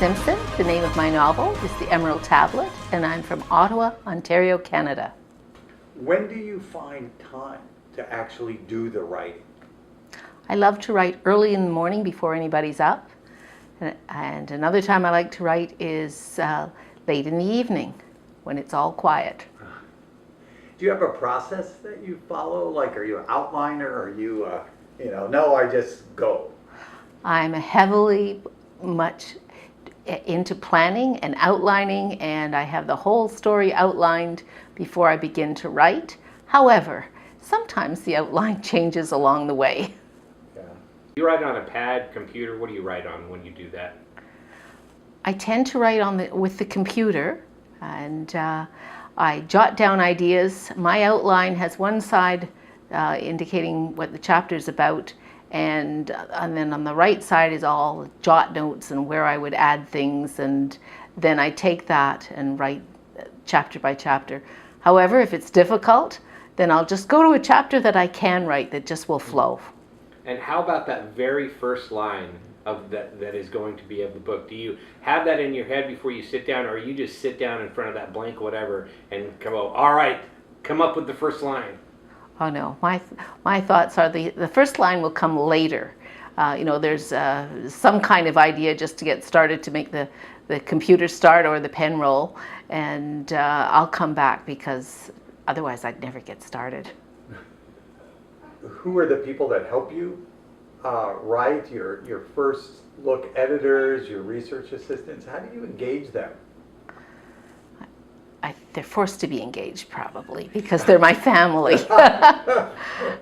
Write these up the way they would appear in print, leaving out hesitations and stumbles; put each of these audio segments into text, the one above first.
Simpson. The name of my novel is The Emerald Tablet, and I'm from Ottawa, Ontario, Canada. When do you find time to actually do the writing? I love to write early in the morning before anybody's up, and another time I like to write is late in the evening when it's all quiet. Do you have a process that you follow? Like, are you an outliner? Or are you, no, I just go? I'm heavily much into planning and outlining, and I have the whole story outlined before I begin to write. However, sometimes the outline changes along the way. Yeah. You write on a pad, computer? What do you write on when you do that? I tend to write with the computer, and I jot down ideas. My outline has one side indicating what the chapter is about, and then on the right side is all jot notes and where I would add things, and then I take that and write chapter by chapter. However, if it's difficult, then I'll just go to a chapter that I can write that just will flow. And how about that very first line of that is going to be of the book? Do you have that in your head before you sit down, or you just sit down in front of that blank whatever and go, all right, come up with the first line? Oh no, my thoughts are the first line will come later. There's some kind of idea just to get started to make the computer start or the pen roll, and I'll come back because otherwise I'd never get started. Who are the people that help you write, your first look editors, your research assistants? How do you engage them? They're forced to be engaged probably because they're my family.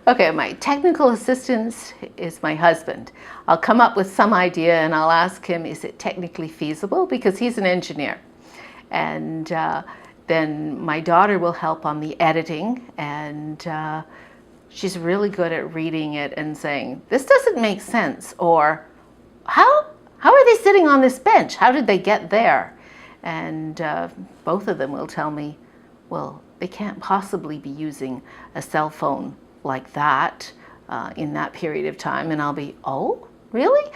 Okay, my technical assistant is my husband. I'll come up with some idea and I'll ask him, is it technically feasible? Because he's an engineer. And then my daughter will help on the editing, and she's really good at reading it and saying, this doesn't make sense, or how are they sitting on this bench? How did they get there? And both of them will tell me, well, they can't possibly be using a cell phone like that in that period of time. And I'll be, oh, really?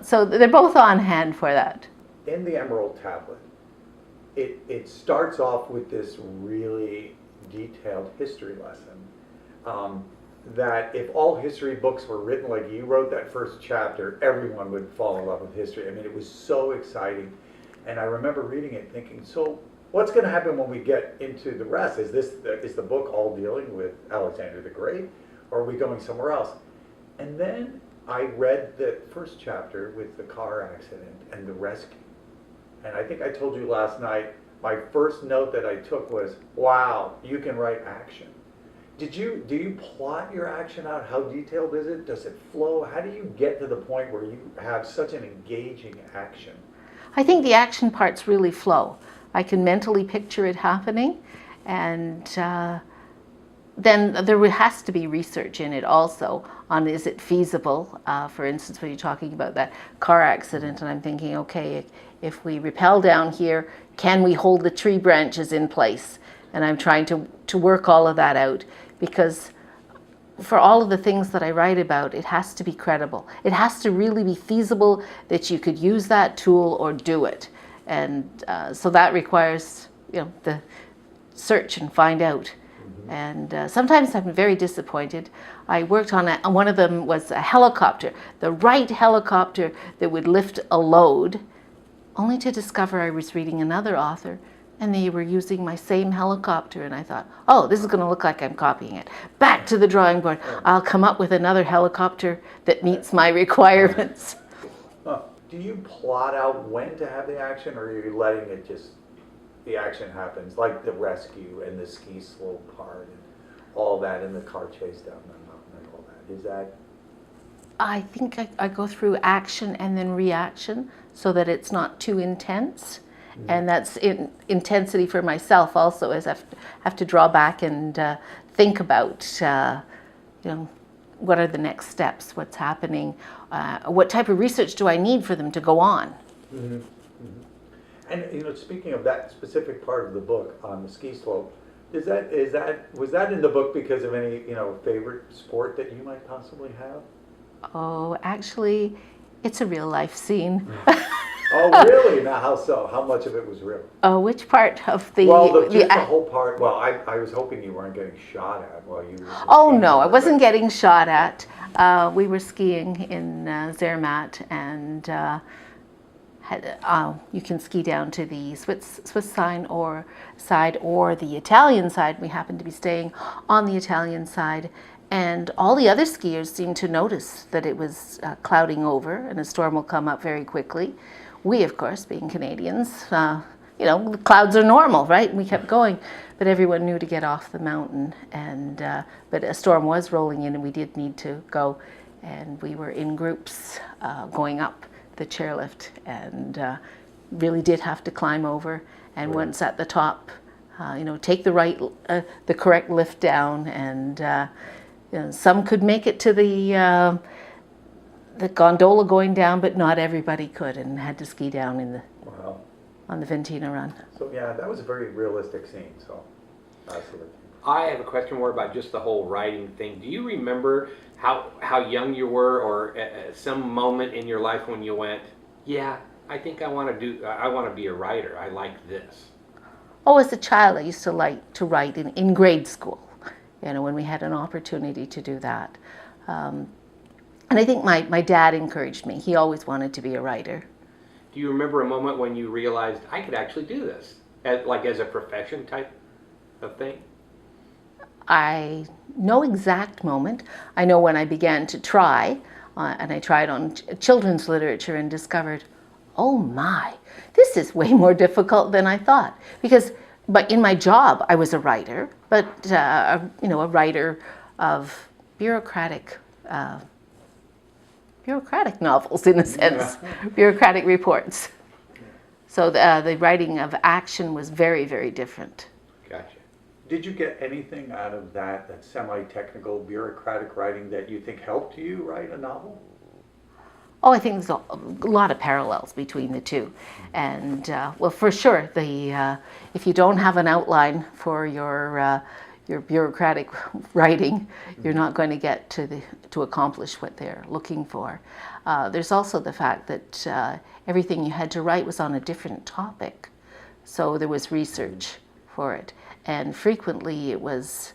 So they're both on hand for that. In the Emerald Tablet, it starts off with this really detailed history lesson that if all history books were written like you wrote that first chapter, everyone would fall in love with history. I mean, it was so exciting. And I remember reading it thinking, so what's going to happen when we get into the rest? Is the book all dealing with Alexander the Great, or are we going somewhere else? And then I read the first chapter with the car accident and the rescue. And I think I told you last night, my first note that I took was, wow, you can write action. Do you plot your action out? How detailed is it? Does it flow? How do you get to the point where you have such an engaging action? I think the action parts really flow. I can mentally picture it happening, and then there has to be research in it also on, is it feasible? For instance, when you're talking about that car accident, and I'm thinking, okay, if we rappel down here, can we hold the tree branches in place? And I'm trying to work all of that out, because for all of the things that I write about, it has to be credible. It has to really be feasible that you could use that tool or do it. And so that requires, the search and find out. Mm-hmm. And sometimes I'm very disappointed. I worked on one of them was a helicopter, the right helicopter that would lift a load, only to discover I was reading another author and they were using my same helicopter, and I thought, oh, this is going to look like I'm copying it. Back to the drawing board. I'll come up with another helicopter that meets my requirements. Do you plot out when to have the action, or are you letting it just, the action happens, like the rescue and the ski slope part and all that, and the car chase down the mountain and all that? Is that? I think I go through action and then reaction so that it's not too intense. Mm-hmm. And that's intensity for myself also, as I have to draw back and think about, what are the next steps, what's happening, what type of research do I need for them to go on. Mm-hmm. Mm-hmm. And speaking of that specific part of the book on the ski slope, was that in the book because of any favorite sport that you might possibly have? Oh, actually, It's a real life scene. Oh, really? Now, how so? How much of it was real? Which part of the... Well, just the whole part. Well, I was hoping you weren't getting shot at while you were... Oh, no, I wasn't getting shot at. We were skiing in Zermatt, and you can ski down to the Swiss side or the Italian side. We happened to be staying on the Italian side, and all the other skiers seemed to notice that it was clouding over and a storm will come up very quickly. We, of course, being Canadians, the clouds are normal, right? We kept going, but everyone knew to get off the mountain. And but a storm was rolling in, and we did need to go. And we were in groups going up the chairlift, and really did have to climb over. And once at the top, take the correct lift down, and some could make it to the gondola going down, but not everybody could, and had to ski down on the Ventina run. So yeah, that was a very realistic scene. So absolutely. I have a question more about just the whole writing thing. Do you remember how young you were, or at some moment in your life when you went, yeah, I think I want to be a writer. I like this. Oh, as a child, I used to like to write in grade school, when we had an opportunity to do that. And I think my dad encouraged me. He always wanted to be a writer. Do you remember a moment when you realized, I could actually do this, as a profession type of thing? I no exact moment. I know when I began to try, and I tried on children's literature and discovered, oh my, this is way more difficult than I thought. But in my job, I was a writer, but a writer of bureaucratic novels, in a sense, bureaucratic reports. So the writing of action was very, very different. Gotcha. Did you get anything out of that semi-technical bureaucratic writing that you think helped you write a novel? Oh, I think there's a lot of parallels between the two. And, well, for sure, if you don't have an outline for your bureaucratic writing, you're not going to get to accomplish what they're looking for. There's also the fact that everything you had to write was on a different topic. So there was research for it. And frequently it was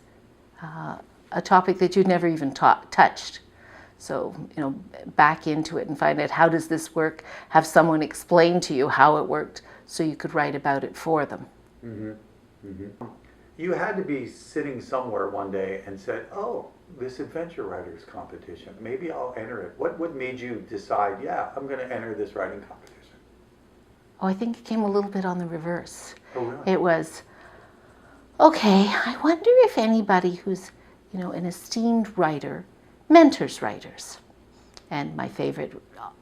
a topic that you'd never even touched. So, back into it and find out, how does this work? Have someone explain to you how it worked so you could write about it for them. Mm-hmm. Mm-hmm. You had to be sitting somewhere one day and said, oh, this adventure writers competition, maybe I'll enter it. What made you decide, yeah, I'm going to enter this writing competition? Oh, I think it came a little bit on the reverse. Oh, really? It was, okay, I wonder if anybody who's, an esteemed writer mentors writers. And my favorite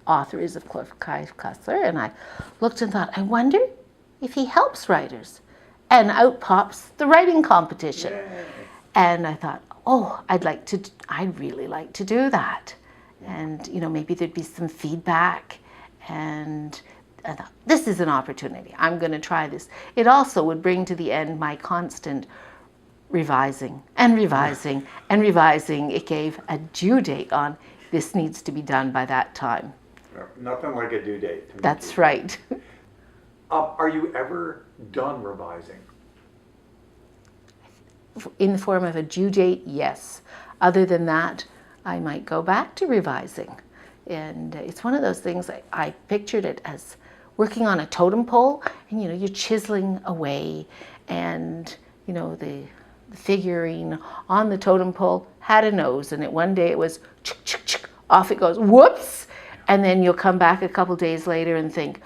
author is, of course, Kai Kussler, and I looked and thought, I wonder if he helps writers. And out pops the writing competition. Yay. And I thought, oh, I'd really like to do that. And, maybe there'd be some feedback. And I thought, this is an opportunity. I'm going to try this. It also would bring to the end my constant revising and revising and revising. It gave a due date on, this needs to be done by that time. Nothing like a due date. That's right. Are you ever done revising? In the form of a due date, yes. Other than that, I might go back to revising. And it's one of those things, I pictured it as working on a totem pole, and you're chiseling away, and the figurine on the totem pole had a nose, and one day it was off it goes, whoops, and then you'll come back a couple days later and think,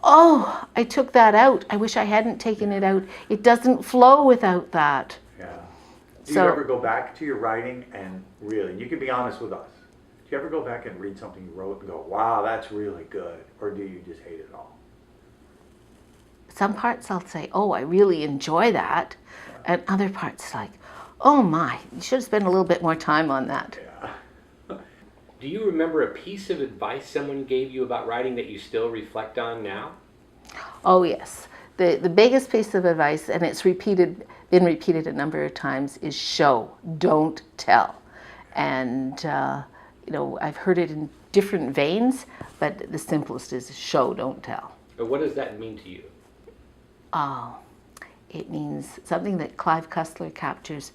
oh, I took that out. I wish I hadn't taken it out. It doesn't flow without that. Yeah. Do you ever go back to your writing and really, you can be honest with us, do you ever go back and read something you wrote and go, wow, that's really good, or do you just hate it all? Some parts I'll say, oh, I really enjoy that. And other parts like, oh my, you should have spent a little bit more time on that. Yeah. Do you remember a piece of advice someone gave you about writing that you still reflect on now? Oh yes. The biggest piece of advice, and it's been repeated a number of times, is show, don't tell. And I've heard it in different veins, but the simplest is show, don't tell. But what does that mean to you? Oh, it means something that Clive Cussler captures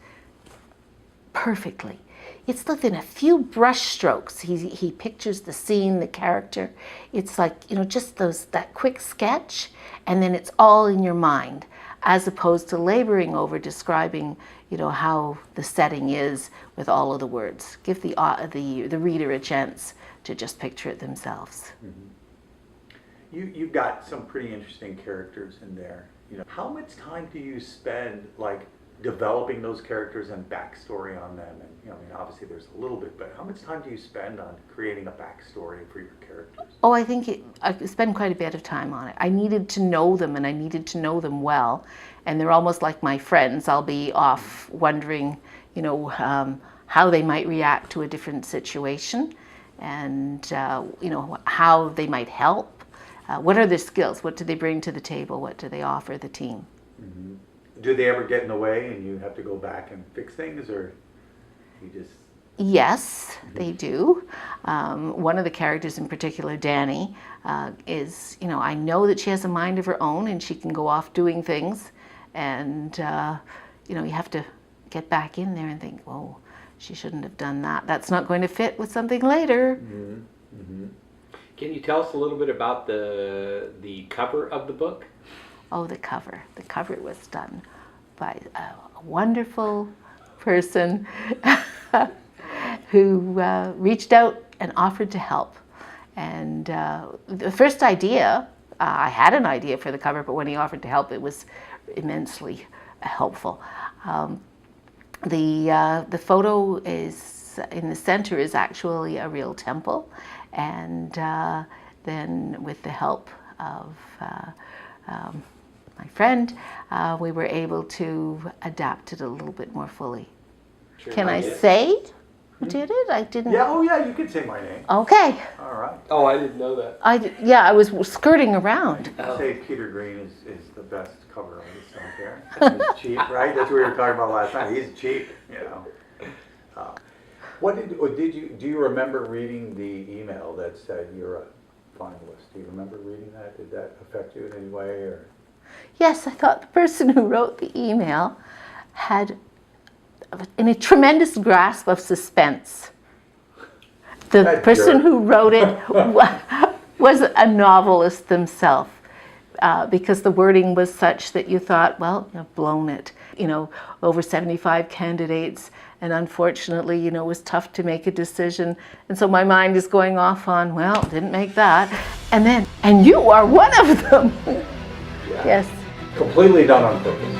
perfectly. It's within a few brush strokes. He pictures the scene, the character. It's like, just that quick sketch, and then it's all in your mind, as opposed to laboring over describing, how the setting is with all of the words. Give the reader a chance to just picture it themselves. Mm-hmm. You've got some pretty interesting characters in there. How much time do you spend developing those characters and backstory on them? And obviously there's a little bit, but how much time do you spend on creating a backstory for your characters? Oh, I think I spend quite a bit of time on it. I needed to know them, and I needed to know them well. And they're almost like my friends. I'll be off wondering, how they might react to a different situation, and how they might help. What are their skills? What do they bring to the table? What do they offer the team? Mm-hmm. Do they ever get in the way and you have to go back and fix things, or you just... Yes, they do. One of the characters in particular, Danny, is, I know that she has a mind of her own and she can go off doing things. And, you have to get back in there and think, whoa, she shouldn't have done that. That's not going to fit with something later. Mm-hmm. Mm-hmm. Can you tell us a little bit about the cover of the book? Oh, the cover. The cover was done by a wonderful person who reached out and offered to help. And the first idea, I had an idea for the cover, but when he offered to help, it was immensely helpful. The photo is in the center is actually a real temple, and then with the help of my friend, we were able to adapt it a little bit more fully. Sure. Can I say who did it? I didn't. Yeah, oh yeah, you could say my name. Okay. All right. Oh, I didn't know that. I was skirting around. You say Peter Green is the best cover artist out there. He's cheap, right? That's what we were talking about last time. He's cheap, What do you remember reading the email that said you're a finalist? Do you remember reading that? Did that affect you in any way, or? Yes, I thought the person who wrote the email had a tremendous grasp of suspense. The That person jerk. who wrote it was a novelist themselves, because the wording was such that you thought, well, you've blown it. Over 75 candidates, and unfortunately, it was tough to make a decision. And so my mind is going off on, well, didn't make that. And you are one of them. Yeah. Yes. Completely done on purpose.